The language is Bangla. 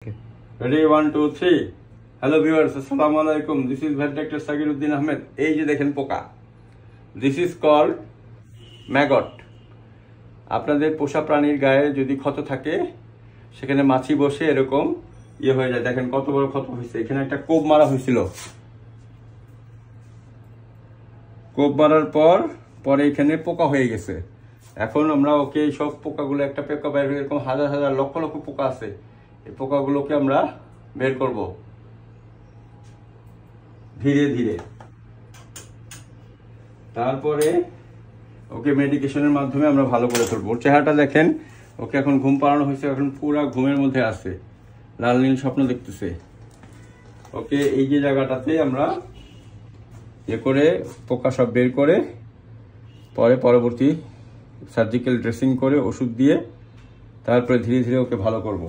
Okay. Ready, 1, 2, 3. Hello viewers, Assalamu alaikum. This is Vet Doctor Sagiruddin Ahmed. এই যে দেখেন পোকা, this is called maggot. আপনাদের পোষা প্রাণীর গায়ে যদি ক্ষত থাকে সেখানে মাছি বসে এরকম হয়ে যায়। দেখেন কত বড় ক্ষত হয়েছে। এখানে একটা কোপ মারা হয়েছিল, কোপ মারার পরে এখানে পোকা হয়ে গেছে। এখন আমরা ওকে সব পোকাগুলো একটা পোকা বের হয়ে এরকম হাজার হাজার লক্ষ লক্ষ পোকা আছে, এই পোকাগুলোকে আমরা বের করব ধীরে ধীরে। তারপরে ওকে মেডিকেশনের মাধ্যমে আমরা ভালো করে তুলবো। ওর চেহারাটা দেখেন, ওকে এখন ঘুম পাড়ানো হয়েছে, এখন পুরা ঘুমের মধ্যে আছে, লাল নীল স্বপ্ন দেখতেছে। ওকে এই যে জায়গাটাতে আমরা করে পোকা সব বের করে পরে পরবর্তী সার্জিক্যাল ড্রেসিং করে ওষুধ দিয়ে তারপরে ধীরে ধীরে ওকে ভালো করব।